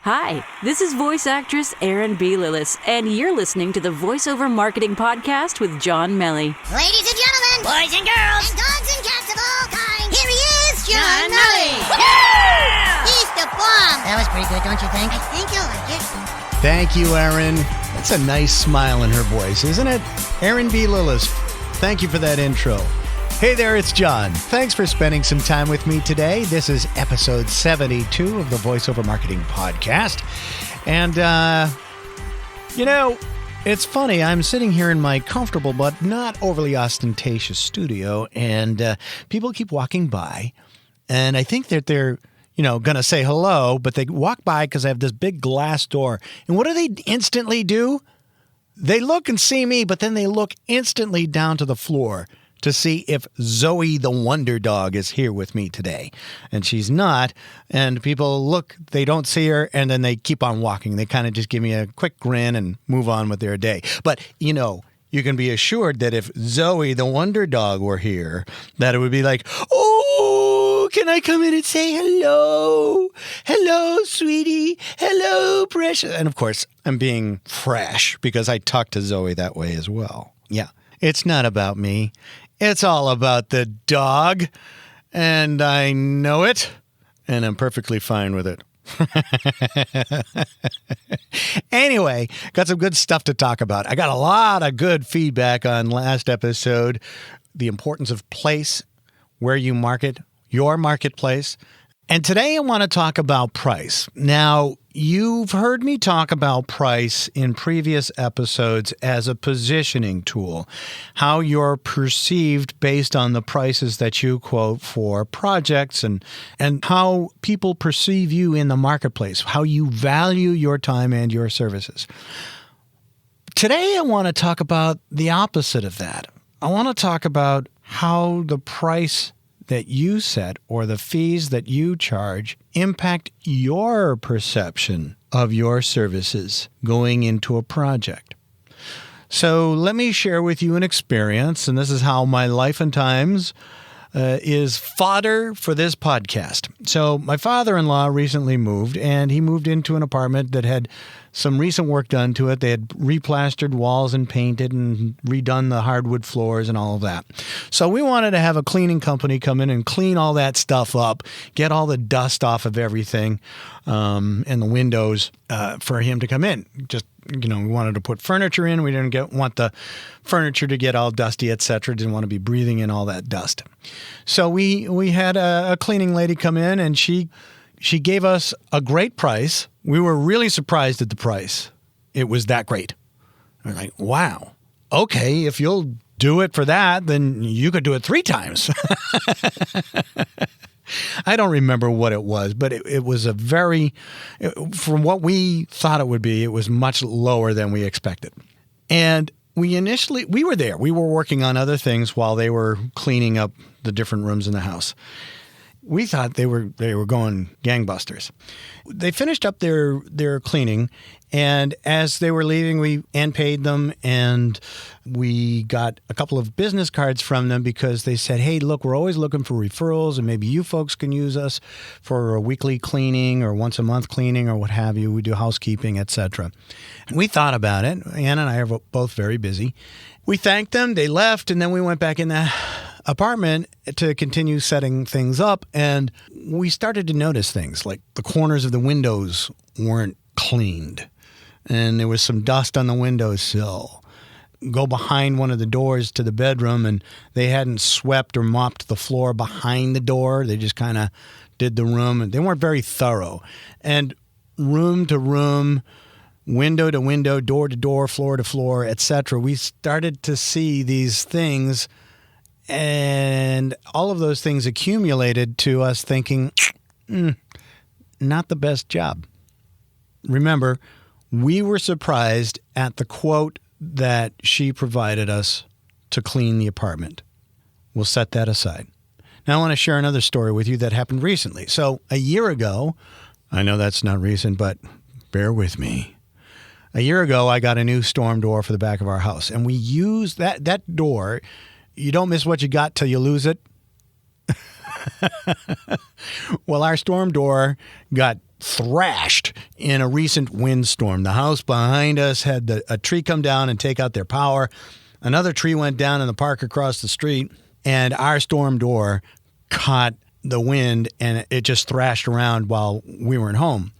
Hi, this is voice actress Erin B. Lillis, and you're listening to the Voiceover Marketing Podcast with John Melly. Ladies and gentlemen, boys and girls, and dogs and cats of all kinds, here he is, John Melly. Yeah! He's the bomb. That was pretty good, don't you think? I think you'll like it. Thank you, Erin. That's a nice smile in her voice, isn't it? Erin B. Lillis, thank you for that intro. Hey there, it's John. Thanks for spending some time with me today. This is episode 72 of the Voiceover Marketing Podcast. And, it's funny. I'm sitting here in my comfortable but not overly ostentatious studio, and people keep walking by, and I think that they're going to say hello, but they walk by because I have this big glass door. And what do they instantly do? They look and see me, but then they look instantly down to the floor to see if Zoe the Wonder Dog is here with me today. And she's not. And people look, they don't see her, and then they keep on walking. They kind of just give me a quick grin and move on with their day. But, you can be assured that if Zoe the Wonder Dog were here, that it would be like, oh, can I come in and say hello? Hello, sweetie. Hello, precious. And of course, I'm being fresh because I talk to Zoe that way as well. Yeah, it's not about me. It's all about the dog, and I know it, and I'm perfectly fine with it. Anyway, got some good stuff to talk about. I got a lot of good feedback on last episode, the importance of place, where you market, your marketplace. And today I want to talk about price. Now, you've heard me talk about price in previous episodes as a positioning tool, how you're perceived based on the prices that you quote for projects and how people perceive you in the marketplace, how you value your time and your services. Today I want to talk about the opposite of that. I want to talk about how the price that you set or the fees that you charge impact your perception of your services going into a project. So let me share with you an experience, and this is how my life and times is fodder for this podcast. So my father-in-law recently moved, and he moved into an apartment that had some recent work done to it. They had replastered walls and painted and redone the hardwood floors and all of that. So we wanted to have a cleaning company come in and clean all that stuff up, get all the dust off of everything and the windows for him to come in. Just, we wanted to put furniture in. We didn't want the furniture to get all dusty, etc. Didn't want to be breathing in all that dust. So we had a cleaning lady come in, and she gave us a great price. We were really surprised at the price. It was that great. We're like, wow, okay, if you'll do it for that, then you could do it 3 times. I don't remember what it was, but it was from what we thought it would be, it was much lower than we expected. And we were there. We were working on other things while they were cleaning up the different rooms in the house. We thought they were going gangbusters. They finished up their cleaning, and as they were leaving, we paid them, and we got a couple of business cards from them because they said, hey, look, we're always looking for referrals, and maybe you folks can use us for a weekly cleaning or once a month cleaning or what have you. We do housekeeping, etc. We thought about it. Ann and I are both very busy. We thanked them. They left, and then we went back in the apartment to continue setting things up, and we started to notice things like the corners of the windows weren't cleaned, and there was some dust on the windowsill. Go behind one of the doors to the bedroom, and they hadn't swept or mopped the floor behind the door. They just kind of did the room, and they weren't very thorough. And room to room, window to window, door to door, floor to floor, etc., we started to see these things. And all of those things accumulated to us thinking, not the best job. Remember, we were surprised at the quote that she provided us to clean the apartment. We'll set that aside. Now I want to share another story with you that happened recently. So a year ago, I know that's not recent, but bear with me. A year ago, I got a new storm door for the back of our house, and we used that door. You don't miss what you got till you lose it. Well, our storm door got thrashed in a recent windstorm. The house behind us had a tree come down and take out their power. Another tree went down in the park across the street, and our storm door caught the wind, and it just thrashed around while we weren't home.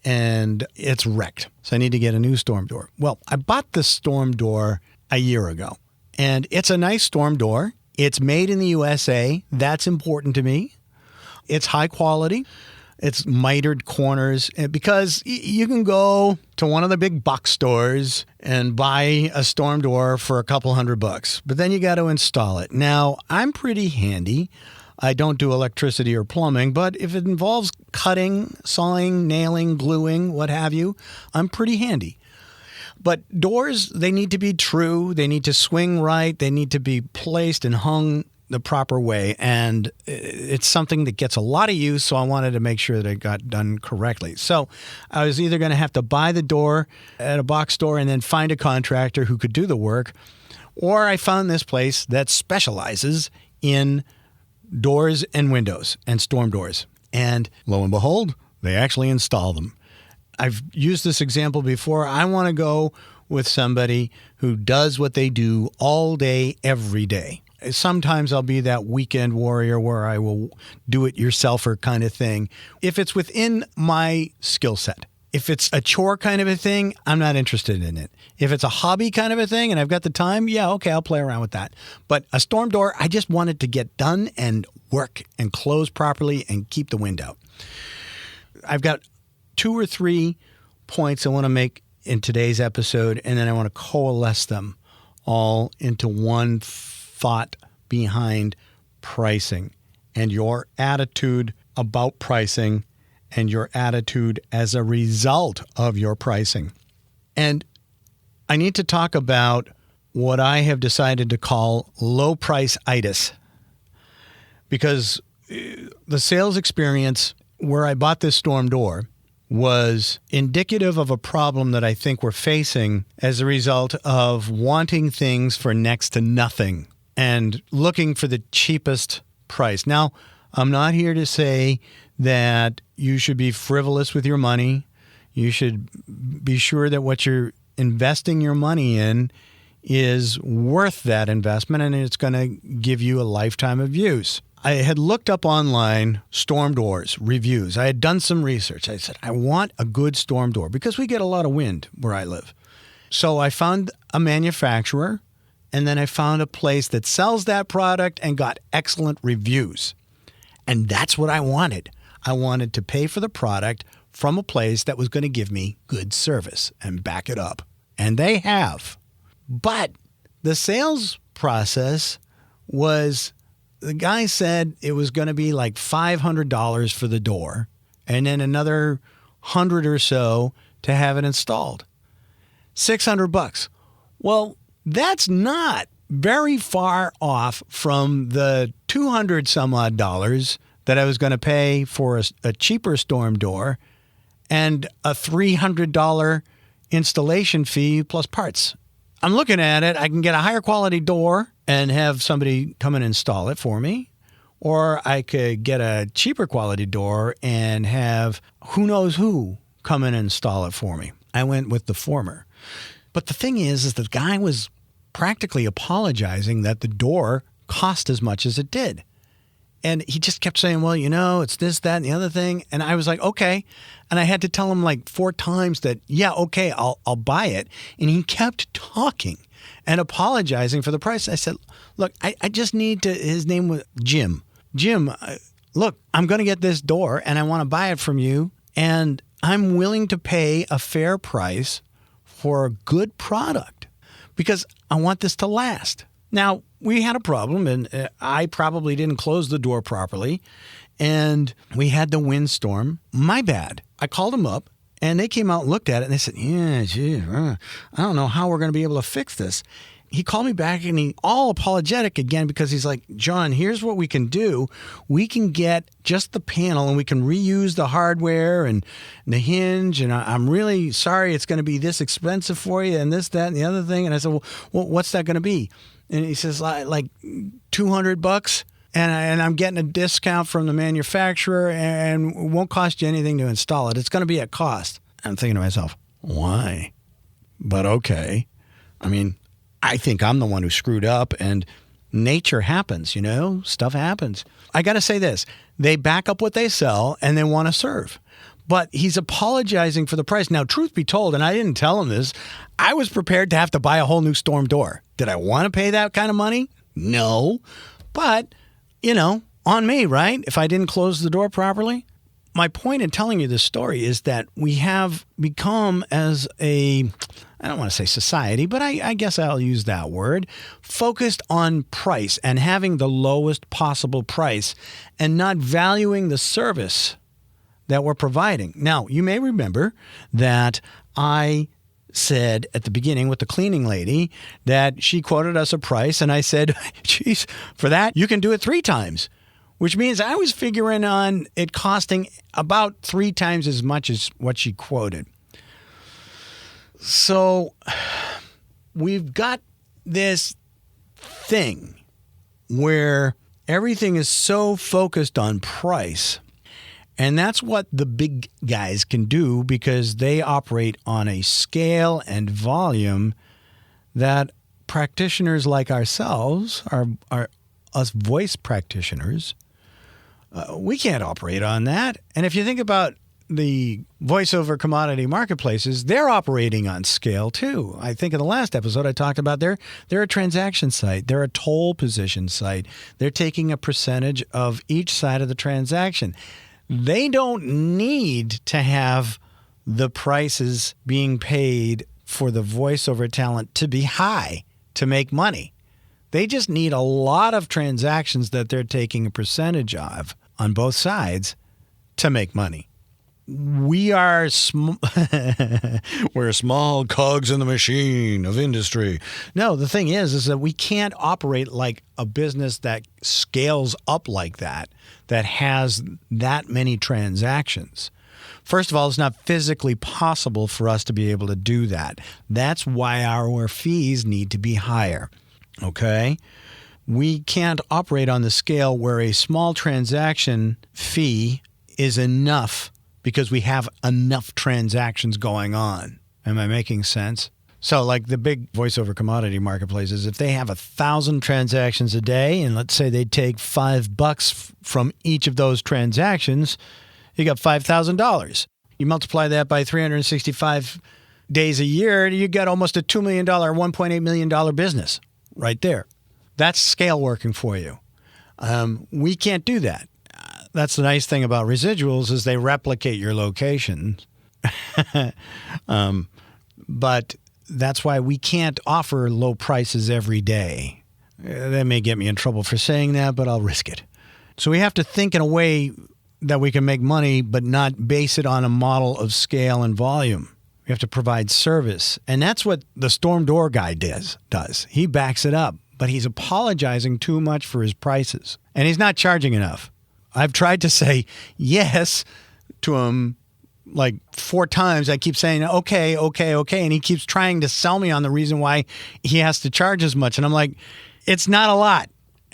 And it's wrecked. So I need to get a new storm door. Well, I bought this storm door a year ago, and it's a nice storm door. It's made in the USA. That's important to me. It's high quality. It's mitered corners, because you can go to one of the big box stores and buy a storm door for a couple $100, but then you got to install it. Now, I'm pretty handy. I don't do electricity or plumbing, but if it involves cutting, sawing, nailing, gluing, what have you, I'm pretty handy. But doors, they need to be true. They need to swing right. They need to be placed and hung the proper way. And it's something that gets a lot of use, so I wanted to make sure that it got done correctly. So I was either going to have to buy the door at a box store and then find a contractor who could do the work, or I found this place that specializes in doors and windows and storm doors. And lo and behold, they actually install them. I've used this example before. I want to go with somebody who does what they do all day, every day. Sometimes I'll be that weekend warrior where I will do it yourselfer kind of thing. If it's within my skill set. If it's a chore kind of a thing, I'm not interested in it. If it's a hobby kind of a thing and I've got the time, yeah, okay, I'll play around with that. But a storm door, I just want it to get done and work and close properly and keep the wind out. I've got 2 or 3 points I want to make in today's episode, and then I want to coalesce them all into one thought behind pricing and your attitude about pricing and your attitude as a result of your pricing. And I need to talk about what I have decided to call low price-itis, because the sales experience where I bought this storm door was indicative of a problem that I think we're facing as a result of wanting things for next to nothing and looking for the cheapest price. Now, I'm not here to say that you should be frivolous with your money. You should be sure that what you're investing your money in is worth that investment and it's going to give you a lifetime of use. I had looked up online storm doors reviews. I had done some research. I said, I want a good storm door because we get a lot of wind where I live. So I found a manufacturer, and then I found a place that sells that product and got excellent reviews. And that's what I wanted. I wanted to pay for the product from a place that was going to give me good service and back it up. And they have. But the sales process was, the guy said it was going to be like $500 for the door and then another $100 or so to have it installed. $600. Well, that's not very far off from the $200 some odd that I was going to pay for a cheaper storm door and a $300 installation fee plus parts. I'm looking at it. I can get a higher quality door and have somebody come and install it for me. Or I could get a cheaper quality door and have who knows who come and install it for me. I went with the former. But the thing is the guy was practically apologizing that the door cost as much as it did. And he just kept saying, well, you know, it's this, that, and the other thing. And I was like, okay. And I had to tell him like 4 times that, yeah, okay, I'll buy it. And he kept talking and apologizing for the price. I said, look, I just need to, his name was Jim. Jim, look, I'm going to get this door and I want to buy it from you. And I'm willing to pay a fair price for a good product because I want this to last. Now, we had a problem, and I probably didn't close the door properly, and we had the windstorm. My bad. I called them up, and they came out and looked at it, and they said, yeah, gee, I don't know how we're going to be able to fix this. He called me back, and he all apologetic again because he's like, John, here's what we can do. We can get just the panel, and we can reuse the hardware and the hinge, and I'm really sorry it's going to be this expensive for you and this, that, and the other thing. And I said, well what's that going to be? And he says, like $200. and I'm getting a discount from the manufacturer and it won't cost you anything to install it. It's going to be at cost. I'm thinking to myself, why? But okay. I mean, I think I'm the one who screwed up, and nature happens, stuff happens. I got to say this. They back up what they sell and they want to serve. But he's apologizing for the price. Now, truth be told, and I didn't tell him this, I was prepared to have to buy a whole new storm door. Did I want to pay that kind of money? No. But, on me, right? If I didn't close the door properly. My point in telling you this story is that we have become as I don't want to say society, but I guess I'll use that word, focused on price and having the lowest possible price and not valuing the service that we're providing. Now, you may remember that I said at the beginning with the cleaning lady that she quoted us a price, and I said, geez, for that, you can do it 3 times, which means I was figuring on it costing about 3 times as much as what she quoted. So we've got this thing where everything is so focused on price. And that's what the big guys can do because they operate on a scale and volume that practitioners like ourselves, are us voice practitioners, we can't operate on that. And if you think about the voiceover commodity marketplaces, they're operating on scale too. I think in the last episode I talked about they're a transaction site. They're a toll position site. They're taking a percentage of each side of the transaction. They don't need to have the prices being paid for the voiceover talent to be high to make money. They just need a lot of transactions that they're taking a percentage of on both sides to make money. We are we're small cogs in the machine of industry. No, the thing is that we can't operate like a business that scales up like that has that many transactions. First of all, it's not physically possible for us to be able to do that. That's why our fees need to be higher. Okay? We can't operate on the scale where a small transaction fee is enough because we have enough transactions going on. Am I making sense? So like the big voiceover commodity marketplaces, if they have 1,000 transactions a day, and let's say they take $5 from each of those transactions, you got $5,000. You multiply that by 365 days a year, you got almost a $2 million, $1.8 million business right there. That's scale working for you. We can't do that. That's the nice thing about residuals is they replicate your location. But that's why we can't offer low prices every day. That may get me in trouble for saying that, but I'll risk it. So we have to think in a way that we can make money, but not base it on a model of scale and volume. We have to provide service. And that's what the storm door guy does. He backs it up, but he's apologizing too much for his prices. And he's not charging enough. I've tried to say yes to him like 4 times. I keep saying, okay. And he keeps trying to sell me on the reason why he has to charge as much. And I'm like, it's not a lot.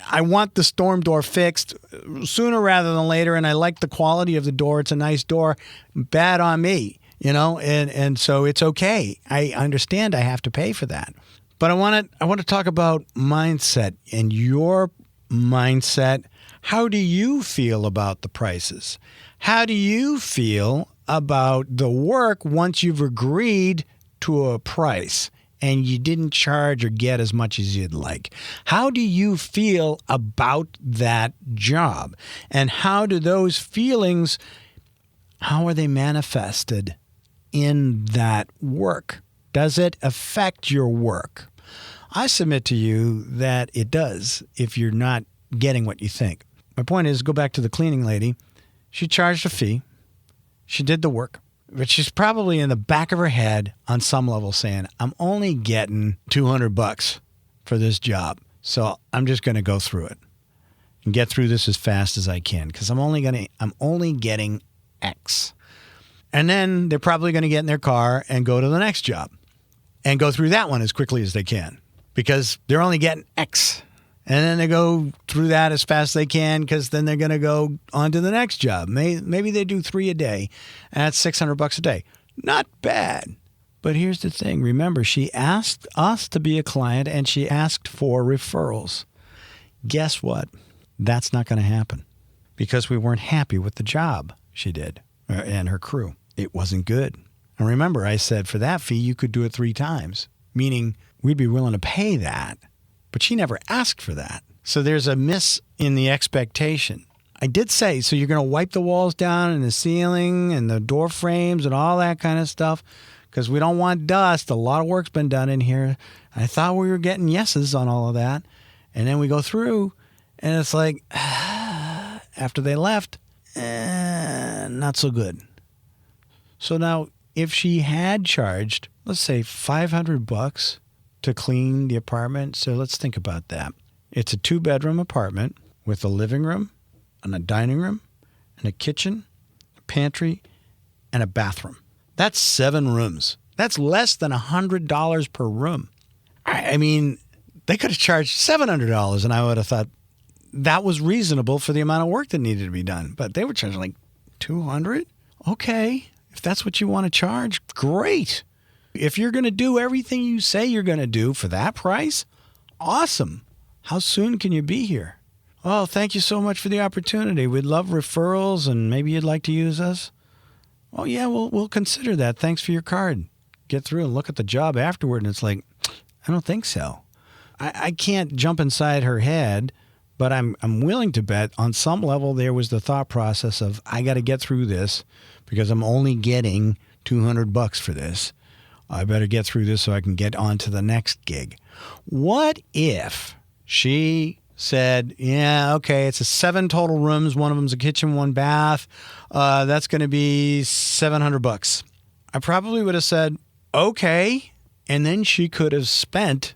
I want the storm door fixed sooner rather than later. And I like the quality of the door. It's a nice door. Bad on me, and so it's okay. I understand I have to pay for that. But I want to talk about mindset and your mindset. How do you feel about the prices? How do you feel about the work once you've agreed to a price and you didn't charge or get as much as you'd like? How do you feel about that job? And how do those feelings, how are they manifested in that work? Does it affect your work? I submit to you that it does if you're not getting what you think. My point is, go back to the cleaning lady. She charged a fee. She did the work. But she's probably in the back of her head on some level saying, I'm only getting $200 for this job. So I'm just going to go through it and get through this as fast as I can because I'm only getting X. And then they're probably going to get in their car and go to the next job and go through that one as quickly as they can because they're only getting X. And then they go through that as fast as they can because then they're going to go on to the next job. Maybe they do 3 a day. And that's $600 a day. Not bad. But here's the thing. Remember, she asked us to be a client and she asked for referrals. Guess what? That's not going to happen because we weren't happy with the job she did and her crew. It wasn't good. And remember, I said for that fee, you could do it 3 times, meaning we'd be willing to pay that. But she never asked for that. So there's a miss in the expectation. I did say, so you're going to wipe the walls down and the ceiling and the door frames and all that kind of stuff because we don't want dust. A lot of work's been done in here. I thought we were getting yeses on all of that. And then we go through and it's like, after they left, not so good. So now if she had charged, let's say $500 to clean the apartment. So let's think about that. It's a 2-bedroom apartment with a living room and a dining room and a kitchen, a pantry, and a bathroom. That's 7 rooms. That's less than $100 per room. I mean, they could have charged $700 and I would have thought that was reasonable for the amount of work that needed to be done. But they were charging like $200. Okay. If that's what you want to charge, great. If you're going to do everything you say you're going to do for that price, awesome. How soon can you be here? Oh, thank you so much for the opportunity. We'd love referrals and maybe you'd like to use us. Oh, yeah, we'll consider that. Thanks for your card. Get through and look at the job afterward. And it's like, I don't think so. I can't jump inside her head, but I'm willing to bet on some level there was the thought process of I got to get through this because I'm only getting $200 for this. I better get through this so I can get on to the next gig. What if she said, yeah, okay, it's a 7 total rooms. One of them's a kitchen, 1 bath. That's going to be $700. I probably would have said, okay. And then she could have spent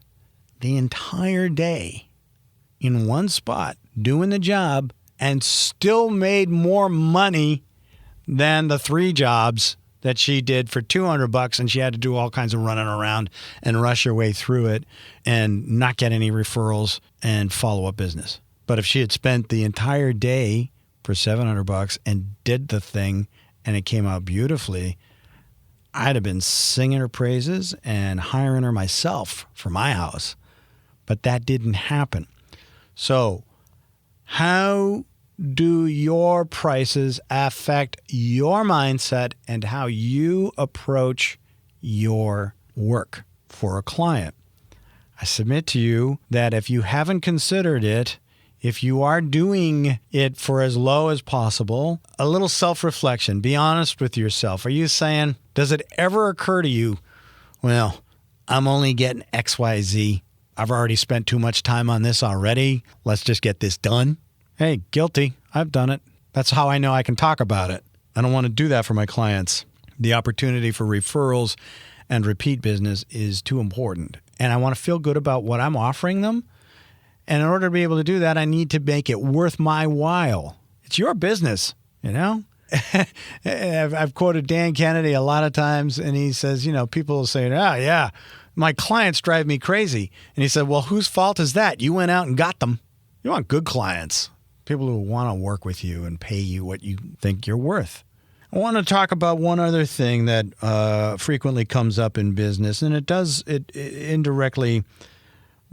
the entire day in one spot doing the job and still made more money than the 3 jobs that she did for $200, and she had to do all kinds of running around and rush her way through it and not get any referrals and follow up business. But if she had spent the entire day for $700 and did the thing and it came out beautifully, I'd have been singing her praises and hiring her myself for my house. But that didn't happen. So how do your prices affect your mindset and how you approach your work for a client? I submit to you that if you haven't considered it, if you are doing it for as low as possible, a little self-reflection, be honest with yourself. Are you saying, does it ever occur to you, well, I'm only getting XYZ. I've already spent too much time on this already. Let's just get this done. Hey, guilty. I've done it. That's how I know I can talk about it. I don't want to do that for my clients. The opportunity for referrals and repeat business is too important. And I want to feel good about what I'm offering them. And in order to be able to do that, I need to make it worth my while. It's your business, you know? I've quoted Dan Kennedy a lot of times, and he says, people will say, oh, yeah, my clients drive me crazy. And he said, well, whose fault is that? You went out and got them. You want good clients, people who want to work with you and pay you what you think you're worth. I want to talk about one other thing that frequently comes up in business, and it indirectly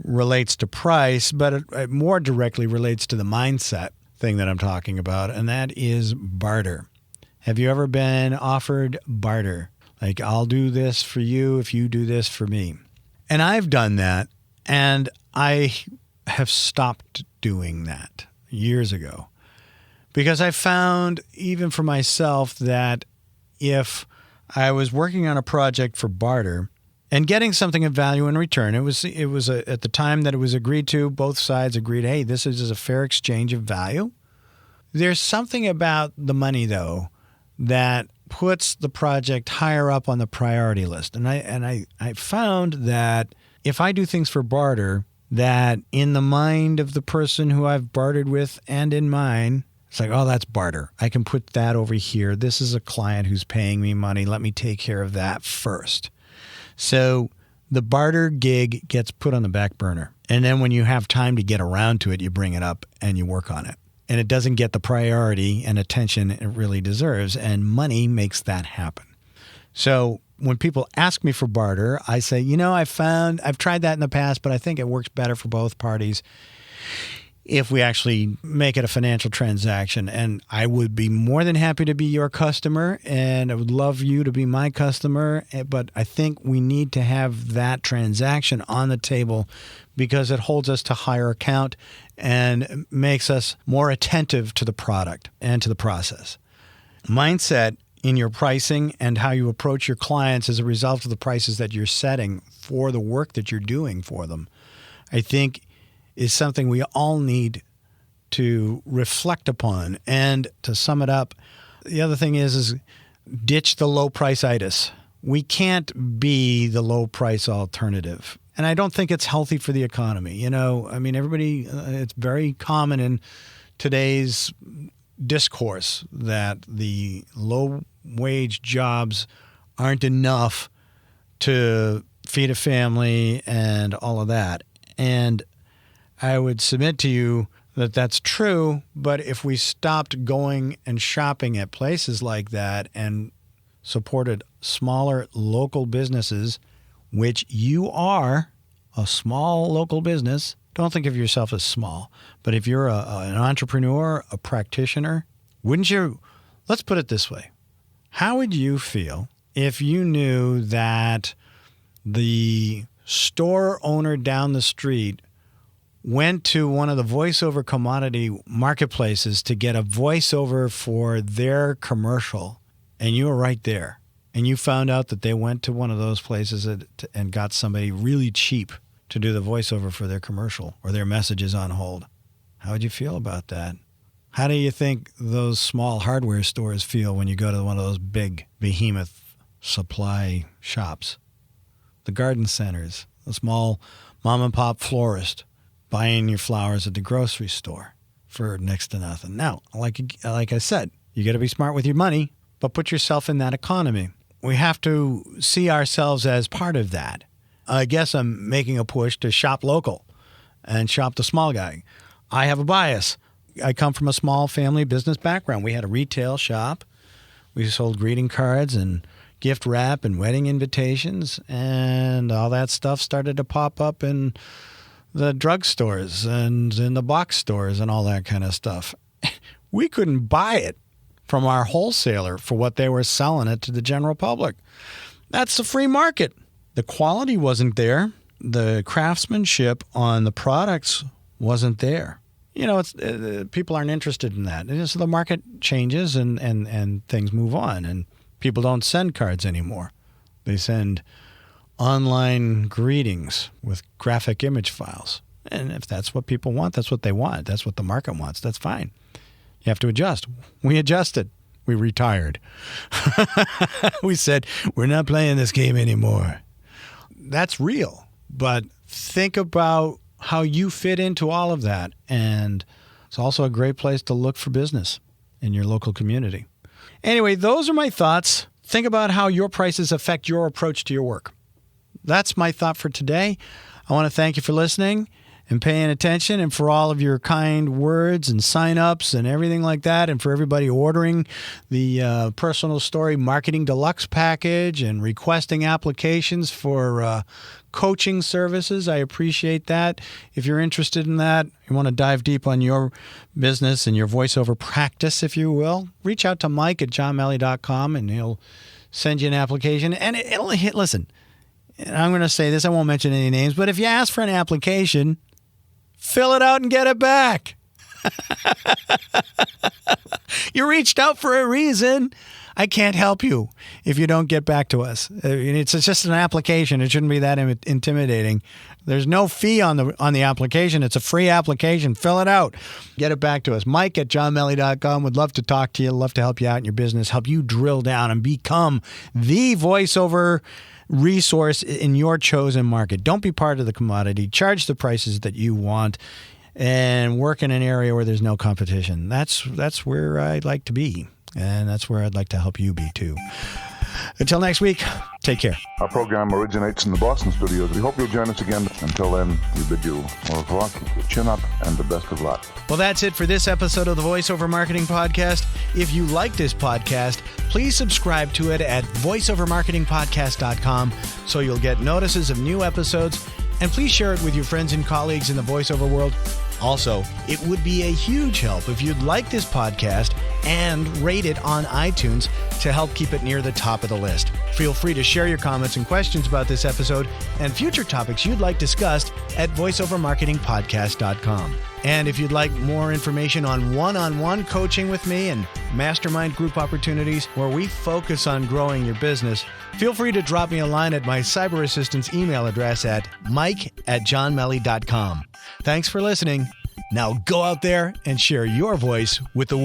relates to price, but it more directly relates to the mindset thing that I'm talking about, and that is barter. Have you ever been offered barter? Like, I'll do this for you if you do this for me. And I've done that, and I have stopped doing that years ago because I found, even for myself, that if I was working on a project for barter and getting something of value in return, it was at the time that it was agreed to, both sides agreed, hey, this is a fair exchange of value. There's something about the money, though, that puts the project higher up on the priority list. And I found that if I do things for barter, that in the mind of the person who I've bartered with and in mine, it's like, oh, that's barter. I can put that over here. This is a client who's paying me money. Let me take care of that first. So the barter gig gets put on the back burner. And then when you have time to get around to it, you bring it up and you work on it. And it doesn't get the priority and attention it really deserves. And money makes that happen. So when people ask me for barter, I say, I've tried that in the past, but I think it works better for both parties if we actually make it a financial transaction. And I would be more than happy to be your customer, and I would love you to be my customer. But I think we need to have that transaction on the table because it holds us to higher account and makes us more attentive to the product and to the process. Mindset in your pricing and how you approach your clients as a result of the prices that you're setting for the work that you're doing for them, I think is something we all need to reflect upon. And to sum it up, the other thing is ditch the low price-itis. We can't be the low price alternative. And I don't think it's healthy for the economy. Everybody, it's very common in today's discourse that the low wage jobs aren't enough to feed a family and all of that. And I would submit to you that that's true, but if we stopped going and shopping at places like that and supported smaller local businesses, which you are a small local business, don't think of yourself as small, but if you're an entrepreneur, a practitioner, wouldn't you, let's put it this way, how would you feel if you knew that the store owner down the street went to one of the voiceover commodity marketplaces to get a voiceover for their commercial, and you were right there, and you found out that they went to one of those places and got somebody really cheap to do the voiceover for their commercial or their messages on hold? How would you feel about that? How do you think those small hardware stores feel when you go to one of those big behemoth supply shops? The garden centers, the small mom and pop florist, buying your flowers at the grocery store for next to nothing. Now, like I said, you got to be smart with your money, but put yourself in that economy. We have to see ourselves as part of that. I guess I'm making a push to shop local and shop the small guy. I have a bias. I come from a small family business background. We had a retail shop. We sold greeting cards and gift wrap and wedding invitations, and all that stuff started to pop up in the drugstores and in the box stores and all that kind of stuff. We couldn't buy it from our wholesaler for what they were selling it to the general public. That's the free market. The quality wasn't there. The craftsmanship on the products wasn't there. People aren't interested in that. So the market changes and things move on, and people don't send cards anymore. They send online greetings with graphic image files. And if that's what people want, that's what they want. That's what the market wants. That's fine. You have to adjust. We adjusted. We retired. We said, we're not playing this game anymore. That's real. But think about how you fit into all of that. And it's also a great place to look for business in your local community. Anyway, those are my thoughts. Think about how your prices affect your approach to your work. That's my thought for today. I want to thank you for listening and paying attention, and for all of your kind words and sign-ups and everything like that, and for everybody ordering the Personal Story Marketing Deluxe package and requesting applications for coaching services. I appreciate that. If you're interested in that, you want to dive deep on your business and your voiceover practice, if you will, reach out to Mike at johnmalley.com, and he'll send you an application. And it'll hit, listen, and I'm going to say this, I won't mention any names, but if you ask for an application, fill it out and get it back. You reached out for a reason. I can't help you if you don't get back to us. It's just an application. It shouldn't be that intimidating. There's no fee on the application. It's a free application. Fill it out. Get it back to us. Mike at johnmalley.com. Would love to talk to you. Love to help you out in your business, help you drill down and become the voiceover resource in your chosen market. Don't be part of the commodity. Charge the prices that you want and work in an area where there's no competition. That's where I'd like to be, and that's where I'd like to help you be too. Until next week, take care. Our program originates in the Boston studios. We hope you'll join us again. Until then, we bid you au revoir, keep your chin up, and the best of luck. Well, that's it for this episode of the VoiceOver Marketing Podcast. If you like this podcast, please subscribe to it at voiceovermarketingpodcast.com so you'll get notices of new episodes, and please share it with your friends and colleagues in the voiceover world. Also, it would be a huge help if you'd like this podcast and rate it on iTunes to help keep it near the top of the list. Feel free to share your comments and questions about this episode and future topics you'd like discussed at voiceovermarketingpodcast.com. And if you'd like more information on one-on-one coaching with me and mastermind group opportunities where we focus on growing your business, feel free to drop me a line at my cyber assistant's email address at mike@johnmelly.com. Thanks for listening. Now go out there and share your voice with the world.